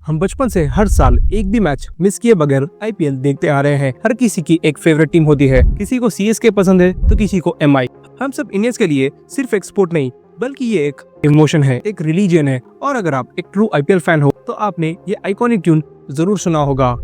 हम बचपन से हर साल एक भी मैच मिस किए बगैर आईपीएल देखते आ रहे हैं। हर किसी की एक फेवरेट टीम होती है, किसी को सीएसके पसंद है तो किसी को एमआई। हम सब इंडियंस के लिए सिर्फ एक स्पोर्ट नहीं बल्कि ये एक इमोशन है, एक रिलीजन है। और अगर आप एक ट्रू आईपीएल फैन हो तो आपने ये आइकॉनिक ट्यून जरूर सुना होगा।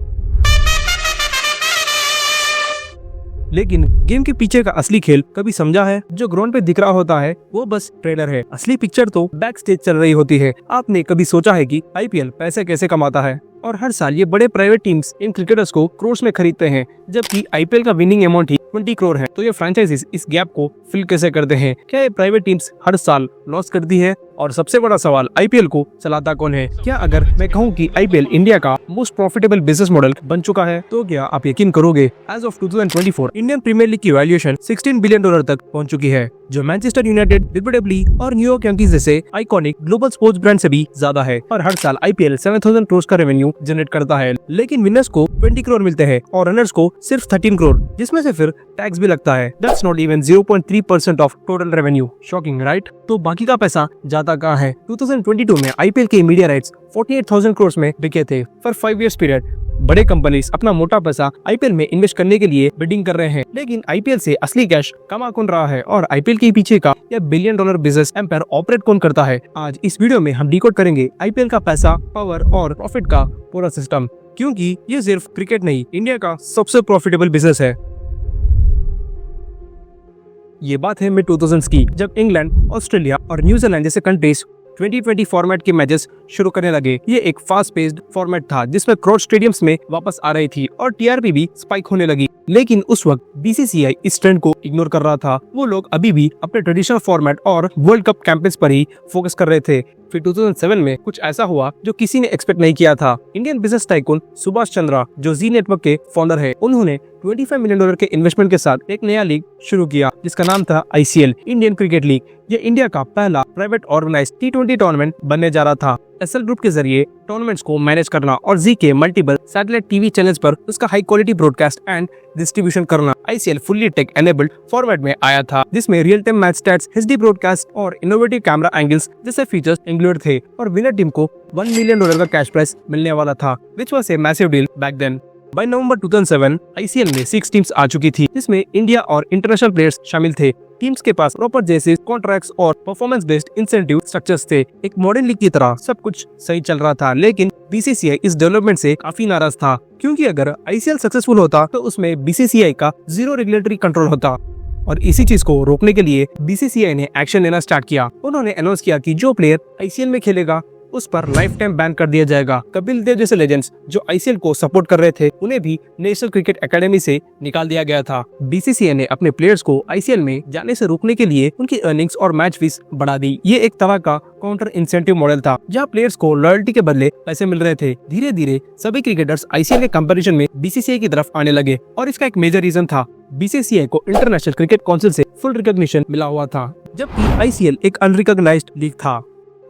लेकिन गेम के पीछे का असली खेल कभी समझा है? जो ग्राउंड पे दिख रहा होता है वो बस ट्रेलर है, असली पिक्चर तो बैक स्टेज चल रही होती है। आपने कभी सोचा है कि आईपीएल पैसे कैसे कमाता है? और हर साल ये बड़े प्राइवेट टीम्स इन क्रिकेटर्स को करोड़ में खरीदते हैं, जबकि आईपीएल का विनिंग अमाउंट ही 20 करोड़ है। तो ये फ्रेंचाइजीज इस गैप को फिल कैसे करते हैं? क्या ये प्राइवेट टीम्स हर साल लॉस करती है? और सबसे बड़ा सवाल, आईपीएल को चलाता कौन है? क्या अगर मैं कहूँ कि आईपीएल इंडिया का मोस्ट प्रॉफिटेबल बिजनेस मॉडल बन चुका है तो क्या आप यकीन करोगे? As of 2024 Indian Premier League की वैल्यूएशन $16 बिलियन तक पहुंच चुकी है, जो मैनचेस्टर यूनाइटेड, डब्ल्यूडब्ल्यूई और न्यूयॉर्क यांकीज जैसे आइकॉनिक ग्लोबल स्पोर्ट्स ब्रांड से भी ज्यादा है। और हर साल आईपीएल 7,000 करोड़ का रेवेन्यू जनरेट करता है, लेकिन विनर्स को 20 करोड़ मिलते हैं और रनर्स को सिर्फ 13 करोड़, जिसमें से फिर टैक्स भी लगता है। That's not even 0.3% of total revenue. Shocking, right? तो बाकी का पैसा जाता कहाँ है? 2022 में आईपीएल के मीडिया राइट्स 48,000 करोड़ में बिके थे फॉर 5 years पीरियड। बड़े कंपनीज अपना मोटा पैसा आईपीएल में इन्वेस्ट करने के लिए बिडिंग कर रहे हैं, लेकिन आईपीएल से असली कैश कमा कौन रहा है? और आईपीएल के पीछे का यह $1 बिलियन बिजनेस एम्पायर ऑपरेट कौन करता है? आज इस वीडियो में हम डिकोड करेंगे आईपीएल का पैसा, पावर और प्रॉफिट का पूरा सिस्टम, क्योंकि ये सिर्फ क्रिकेट नहीं, इंडिया का सबसे प्रॉफिटेबल बिजनेस है। ये बात है मिड 2000s की, जब इंग्लैंड, ऑस्ट्रेलिया और न्यूजीलैंड जैसे कंट्रीज 2020 फॉर्मेट के मैचेस शुरू करने लगे। ये एक फास्ट पेस्ड फॉर्मेट था जिसमें क्राउड स्टेडियम्स में वापस आ रही थी और टीआरपी भी स्पाइक होने लगी। लेकिन उस वक्त बीसीसीआई इस ट्रेंड को इग्नोर कर रहा था। वो लोग अभी भी अपने ट्रेडिशनल फॉर्मेट और वर्ल्ड कप कैंपेन्स पर ही फोकस कर रहे थे। फिर 2007 में कुछ ऐसा हुआ जो किसी ने एक्सपेक्ट नहीं किया था। Indian business tycoon Subhash Chandra, जो जी नेटवर्क के फाउंडर है, उन्होंने $25 मिलियन के इन्वेस्टमेंट के साथ एक नया लीग शुरू किया जिसका नाम था आईसीएल, इंडियन क्रिकेट लीग। ये इंडिया का पहला प्राइवेट ऑर्गेनाइज्ड T20 टूर्नामेंट बनने जा रहा था। एसएल ग्रुप के जरिए टूर्नामेंट्स को मैनेज करना और जी के मल्टीपल सैटेलाइट टीवी चैनल्स पर उसका high quality broadcast and distribution करना। ICL fully tech enabled format में आया था, जिसमें real time match stats, HD broadcast और इनोवेटिव कैमरा एंगल्स जैसे फीचर्स इंक्लूड थे। और विनर टीम को $1 मिलियन का कैश प्राइज मिलने वाला था, which was a massive deal back then. By November 2007 ICL में 6 टीम्स आ चुकी थी, जिसमें इंडिया और इंटरनेशनल प्लेयर्स शामिल थे। टीम्स के पास प्रॉपर जर्सीज, कॉन्ट्रैक्ट्स और परफॉर्मेंस बेस्ड इंसेंटिव स्ट्रक्चर्स थे। एक मॉडर्न लीग की तरह सब कुछ सही चल रहा था, लेकिन बीसीसीआई इस डेवलपमेंट से काफी नाराज था, क्योंकि अगर आईसीएल सक्सेसफुल होता तो उसमें बीसीसीआई का जीरो रेगुलेटरी कंट्रोल होता। और इसी चीज को रोकने के लिए बीसीसीआई ने एक्शन लेना स्टार्ट किया। उन्होंने अनाउंस किया कि जो प्लेयर आईसीएल में खेलेगा उस पर लाइफ टाइम बैन कर दिया जाएगा। कपिल देव जैसे लेजेंड्स जो आईसीएल को सपोर्ट कर रहे थे, उन्हें भी नेशनल क्रिकेट एकेडमी से निकाल दिया गया था। बीसीसीआई ने अपने प्लेयर्स को आईसीएल में जाने से रोकने के लिए उनकी अर्निंग्स और मैच फीस बढ़ा दी। ये एक तरह का काउंटर इंसेंटिव मॉडल था, जहां प्लेयर्स को लॉयल्टी के बदले पैसे मिल रहे थे। धीरे धीरे सभी क्रिकेटर्स आईसीएल के कंपैरिजन में बीसीसीआई की तरफ आने लगे, और इसका एक मेजर रीजन था बीसीसीआई को इंटरनेशनल क्रिकेट काउंसिल से फुल रिकॉग्निशन मिला हुआ था, जबकि आईसीएल एक अनरिकॉग्नाइज्ड लीग था।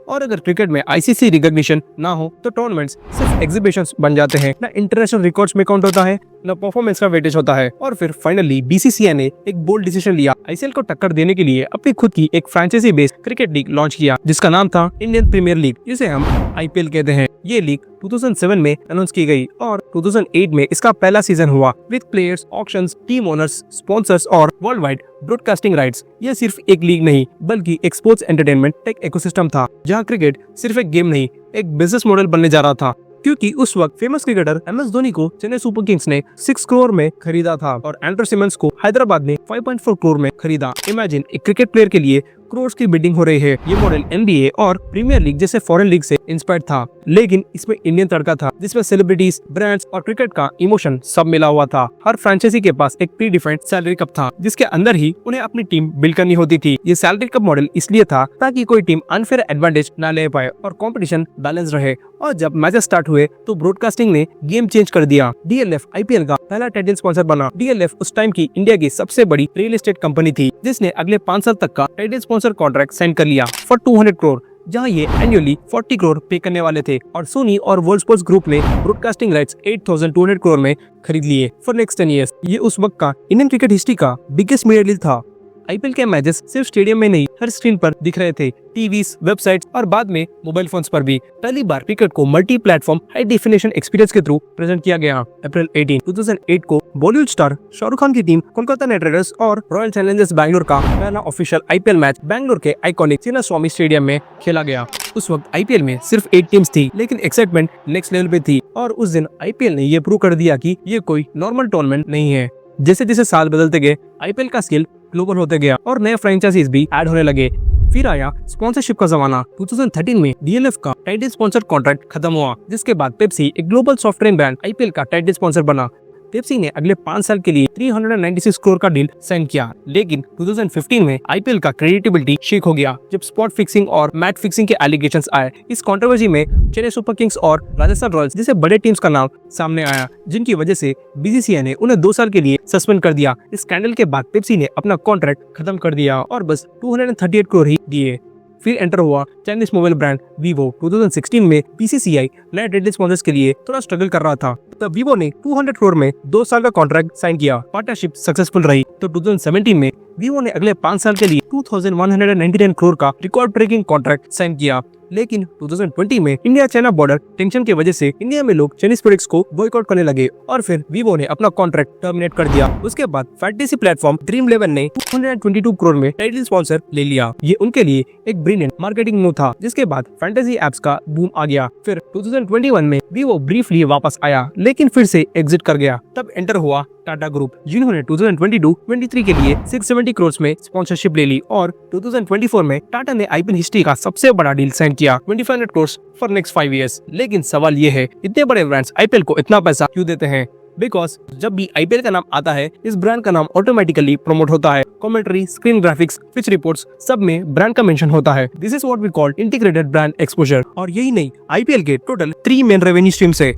और अगर क्रिकेट में आईसीसी रिकॉग्निशन ना हो तो टूर्नामेंट्स सिर्फ एग्जीबिशंस बन जाते हैं, ना इंटरनेशनल रिकॉर्ड्स में काउंट होता है, ना परफॉर्मेंस का वेटेज होता है। और फिर फाइनली बीसीसीआई ने एक बोल्ड डिसीजन लिया। आईसीएल को टक्कर देने के लिए अपनी खुद की एक franchise based cricket league launch किया, जिसका नाम था इंडियन प्रीमियर लीग, जिसे हम आईपीएल कहते हैं। ये लीग 2007 में अनाउंस की गई और 2008 में इसका पहला सीजन हुआ, with players, auctions, team owners, sponsors और वर्ल्ड वाइड ब्रॉडकास्टिंग राइट्स। यह सिर्फ एक लीग नहीं बल्कि एक स्पोर्ट्स एंटरटेनमेंट टेक इकोसिस्टम था, जहां क्रिकेट सिर्फ एक गेम नहीं, एक बिजनेस मॉडल बनने जा रहा था। क्योंकि उस वक्त फेमस क्रिकेटर एमएस धोनी को चेन्नई सुपर किंग्स ने 6 करोड़ में खरीदा था और एंड्रे सिमंस को हैदराबाद ने 5.4 करोड़ में खरीदा। इमेजिन, एक क्रिकेट प्लेयर के लिए करोड़ की बिडिंग हो रही है। ये मॉडल एनबीए और प्रीमियर लीग जैसे फॉरेन लीग से इंस्पायर्ड था, लेकिन इसमें इंडियन तड़का था, जिसमें सेलिब्रिटीज, ब्रांड्स और क्रिकेट का इमोशन सब मिला हुआ था। हर फ्रेंचाइजी के पास एक प्री डिफाइंड सैलरी कप था, जिसके अंदर ही उन्हें अपनी टीम बिल्ड करनी होती थी। ये सैलरी कप मॉडल इसलिए था ताकि कोई टीम अनफेयर एडवांटेज न ले पाए और कंपटीशन बैलेंस रहे। और जब मैचेस स्टार्ट हुए तो ब्रॉडकास्टिंग ने गेम चेंज कर दिया। डीएलएफ आईपीएल का पहला टाइटल स्पॉन्सर बना। डीएलएफ उस टाइम की इंडिया की सबसे बड़ी रियल एस्टेट कंपनी थी, जिसने अगले 5 साल तक का टाइटल स्पॉन्सर कॉन्ट्रैक्ट साइन कर लिया फॉर 200 करोड़, जहां ये एनुअली 40 करोड़ पे करने वाले थे। और सोनी और वर्ल्ड स्पोर्ट्स ग्रुप ने ब्रॉडकास्टिंग राइट्स 8,200 करोड़ में खरीद लिए फॉर नेक्स्ट 10 years। ये उस वक्त का इंडियन क्रिकेट हिस्ट्री का बिगेस्ट मीडिया डील था। आईपीएल के मैचेस सिर्फ स्टेडियम में नहीं, हर स्क्रीन पर दिख रहे थे, टीवी, वेबसाइट और बाद में मोबाइल फोन्स पर भी। पहली बार क्रिकेट को multi platform high definition experience के थ्रू प्रेजेंट किया गया। अप्रैल 18, 2008 को बॉलीवुड स्टार शाहरुख खान की टीम कोलकाता नाइट राइडर्स और रॉयल चैलेंजर्स बैंगलोर का पहला ऑफिशियल आईपीएल मैच बैंगलोर के आइकॉनिक चिन्नास्वामी स्टेडियम में खेला गया। उस वक्त आईपीएल में सिर्फ 8 टीम्स थी, लेकिन एक्साइटमेंट नेक्स्ट लेवल पे थी और उस दिन आईपीएल ने ये प्रूव कर दिया कि ये कोई नॉर्मल टूर्नामेंट नहीं है। जैसे जैसे साल बदलते गए, आईपीएल का स्केल ग्लोबल होते गया और नए फ्रेंचाइजीज भी ऐड होने लगे। फिर आया स्पॉन्सरशिप का जमाना। 2013 में डीएलएफ का टाइटल स्पॉन्सर कॉन्ट्रैक्ट खत्म हुआ, जिसके बाद पेप्सी एक global soft drink brand IPL का टाइटल स्पॉन्सर बना। पेप्सी ने अगले 5 साल के लिए 396 करोड़ का डील साइन किया, लेकिन 2015 में आईपीएल का क्रेडिटेबिलिटी शेक हो गया जब स्पॉट फिक्सिंग और मैच फिक्सिंग के एलिगेशंस आए। इस कंट्रोवर्सी में चेन्नई सुपर किंग्स और राजस्थान रॉयल्स जैसे बड़े टीम्स का नाम सामने आया, जिनकी वजह से बीसीसीआई ने उन्हें 2 साल के लिए सस्पेंड कर दिया। इस स्कैंडल के बाद पेप्सी ने अपना कॉन्ट्रैक्ट खत्म कर दिया और बस 238 करोड़ ही दिए। फिर एंटर हुआ चाइनीज मोबाइल ब्रांड वीवो। 2016 में बीसीसीआई नए टाइटल स्पॉन्सर्स के लिए थोड़ा स्ट्रगल कर रहा था, तब वीवो ने 200 करोड़ में 2 साल का कॉन्ट्रैक्ट साइन किया। पार्टनरशिप सक्सेसफुल रही तो 2017 में वीवो ने अगले 5 साल के लिए 2199 करोड़ का रिकॉर्ड ब्रेकिंग कॉन्ट्रैक्ट साइन किया। लेकिन 2020 में इंडिया चाइना बॉर्डर टेंशन की वजह से इंडिया में लोग चाइनीज प्रोडक्ट्स को बॉयकॉट करने लगे और फिर वीवो ने अपना कॉन्ट्रैक्ट टर्मिनेट कर दिया। उसके बाद फैंटेसी प्लेटफॉर्म ड्रीम 11 ने 222 करोड़ में टाइटल स्पॉन्सर ले लिया। ये उनके लिए एक ब्रिलियंट मार्केटिंग मूव था, जिसके बाद फैंटेसी एप्स का बूम आ गया। फिर 2021 में वीवो ब्रीफली वापस आया, लेकिन फिर से एग्जिट कर गया। तब एंटर हुआ टाटा ग्रुप, जिन्होंने 2022-23 के लिए 670 करोड़ में स्पॉन्सरशिप ले ली और 2024 में टाटा ने आईपीएल हिस्ट्री का सबसे बड़ा डील साइन किया, 2500 करोड़ फॉर नेक्स्ट 5 इयर्स। लेकिन सवाल ये है, इतने बड़े ब्रांड्स आईपीएल को इतना पैसा क्यों देते हैं? बिकॉज जब भी आईपीएल का नाम आता है, इस ब्रांड का नाम ऑटोमेटिकली प्रमोट होता है। Commentary, screen graphics, pitch reports, सब में ब्रांड का मेंशन होता है। This is what we call integrated brand exposure. और यही नहीं, आईपीएल के टोटल 3 मेन रेवेन्यू स्ट्रीम्स है।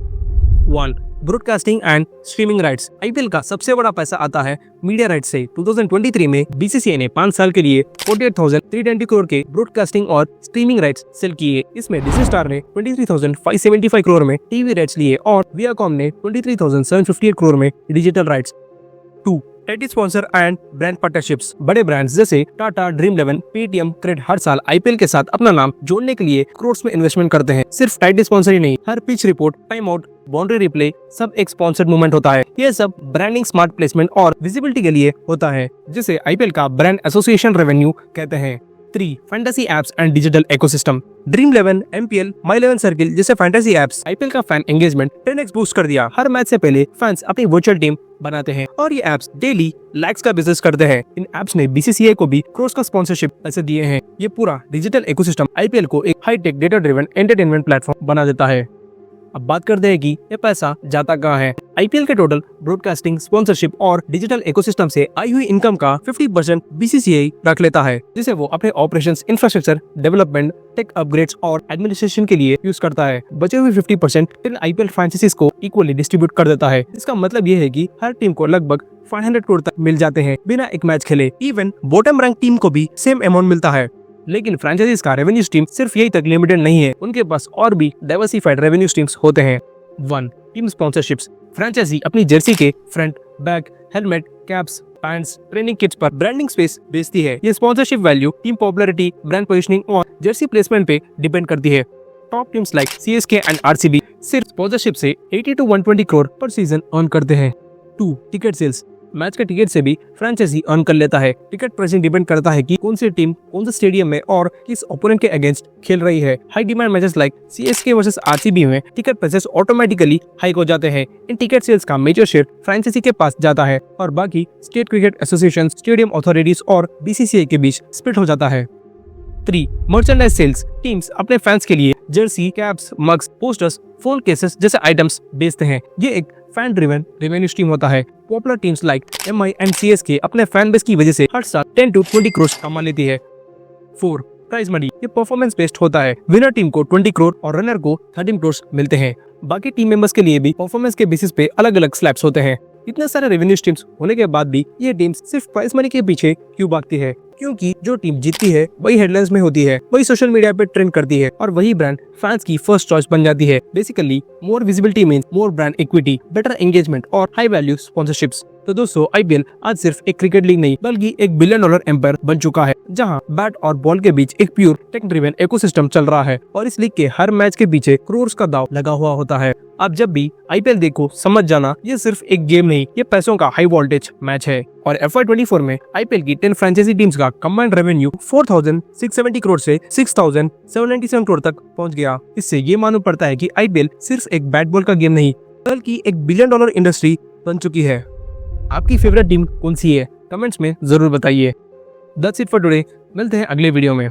1. Broadcasting and streaming rights. IPL का सबसे बड़ा पैसा आता है मीडिया राइट्स से। 2023 में बीसीसीआई ने 5 साल के लिए 48,320 करोड़ के ब्रॉडकास्टिंग और स्ट्रीमिंग राइट्स सेल किए। इसमें डिज्नी स्टार ने 23,575 करोड़ में टीवी राइट्स लिए और वियाकॉम ने 23,758 करोड़ में digital rights. 2. Title sponsor and brand partnerships. बड़े ब्रांड्स जैसे टाटा, ड्रीम 11, पेटीएम, क्रेड हर साल आईपीएल के साथ अपना नाम जोड़ने के लिए करोड़ में इन्वेस्टमेंट करते हैं। सिर्फ टाइटल स्पॉन्सर ही नहीं, हर pitch report, time out, boundary replay, सब एक स्पॉन्सर्ड मूवमेंट होता है। ये सब ब्रांडिंग, स्मार्ट प्लेसमेंट और विजिबिलिटी के लिए होता है, जिसे आईपीएल का ब्रांड एसोसिएशन रेवेन्यू कहते हैं। 3. Fantasy apps and digital ecosystem. Dream 11, MPL, my 11 circle जैसे फैंटेसी एप्स आईपीएल का फैन एंगेजमेंट 10x बूस्ट कर दिया। हर मैच से पहले फैंस अपनी वर्चुअल टीम बनाते हैं और ये एप्स डेली लाइक्स का बिजनेस करते हैं। इन एप्स ने बीसीसीआई को भी करोड़ का स्पॉन्सरशिप पैसे दिए हैं। ये पूरा डिजिटल इकोसिस्टम आईपीएल को एक high tech data driven entertainment platform बना देता है। अब बात करते हैं कि ये पैसा जाता कहाँ है। आईपीएल के टोटल ब्रॉडकास्टिंग, स्पॉन्सरशिप और डिजिटल इकोसिस्टम से आई हुई इनकम का 50% बीसीसीआई रख लेता है, जिसे वो अपने operations, infrastructure development, tech upgrades और एडमिनिस्ट्रेशन के लिए यूज करता है। बचे हुए 50% इन आईपीएल फ्रेंचाइजीज को इक्वली डिस्ट्रीब्यूट कर देता है। इसका मतलब ये है कि हर टीम को लगभग 500 करोड़ तक मिल जाते हैं बिना एक मैच खेले। इवन बॉटम रैंक टीम को भी सेम अमाउंट मिलता है। लेकिन फ्रेंचाइजीज का रेवेन्यू स्ट्रीम सिर्फ यही तक लिमिटेड नहीं है, उनके पास और भी डाइवर्सिफाइड रेवेन्यू स्ट्रीम्स होते हैं। 1. Team sponsorships. फ्रेंचाइजी अपनी जर्सी के front, back, helmet, caps, pants, training kits पर ब्रांडिंग स्पेस बेचती है। ये sponsorship value team popularity, brand positioning और जर्सी प्लेसमेंट पे डिपेंड करती है। Top teams like CSK and RCB सिर्फ स्पॉन्सरशिप से 80 to 120 करोड़ पर सीजन अर्न करते हैं। 2. Ticket sales. मैच के टिकट से भी फ्रेंचाइजी अर्न कर लेता है। टिकट प्राइसिंग डिपेंड करता है कि कौन सी टीम कौन से स्टेडियम में और किस ओपोनेंट के अगेंस्ट खेल रही है। High demand matches like CSK versus RCB में टिकट प्राइसेस ऑटोमेटिकली हाई हो जाते हैं। इन टिकट सेल्स का मेजर शेयर फ्रेंचाइजी के पास जाता है और बाकी state cricket association, stadium authorities और बीसीसीआई के बीच स्प्लिट हो जाता है। 3. Merchandise sales. टीम्स अपने फैंस के लिए jersey, caps, mugs, posters, phone cases जैसे आइटम्स बेचते हैं। ये एक फैन ड्रिवन रेवेन्यू स्ट्रीम होता है। Popular teams like MI and CSK अपने फैन बेस की वजह से हर साल 10 to 20 करोड़ कमा लेती है। 4. Prize money. ये परफॉर्मेंस बेस्ड होता है। विनर टीम को 20 करोड़ और रनर को 13 करोड़ मिलते हैं। बाकी टीम मेंबर्स के लिए भी परफॉर्मेंस के बेसिस पे अलग अलग स्लैब्स होते हैं। इतने सारे रेवेन्यू स्ट्रीम्स होने के बाद भी ये टीम्स सिर्फ प्राइज मनी के पीछे क्यों भागती है? क्योंकि जो टीम जीतती है वही हेडलाइंस में होती है, वही सोशल मीडिया पे ट्रेंड करती है और वही ब्रांड फैंस की फर्स्ट चॉइस बन जाती है। बेसिकली मोर visibility means more brand equity, better engagement और हाई वैल्यू स्पॉन्सरशिप्स। तो दोस्तों आईपीएल आज सिर्फ एक क्रिकेट लीग नहीं बल्कि $1 बिलियन एम्पायर बन चुका है, जहां बैट और बॉल के बीच एक प्योर टेक ड्रिवन इकोसिस्टम चल रहा है और इस लीग के हर मैच के पीछे करोड़ का दाव लगा हुआ होता है। आप जब भी आईपीएल देखो समझ जाना ये सिर्फ एक गेम नहीं, ये पैसों का हाई वोल्टेज मैच है। और FY24 में आईपीएल की 10 फ्रेंचाइजी टीम्स का कंबाइंड रेवेन्यू 4,670 करोड़ से 6,797 करोड़ तक पहुंच गया। इससे ये मालूम पड़ता है कि आईपीएल सिर्फ एक बैट बॉल का गेम नहीं बल्कि $1 बिलियन इंडस्ट्री बन चुकी है। आपकी फेवरेट टीम कौन सी है? कमेंट्स में जरूर बताइए। दैट्स इट फॉर टुडे, मिलते हैं अगले वीडियो में।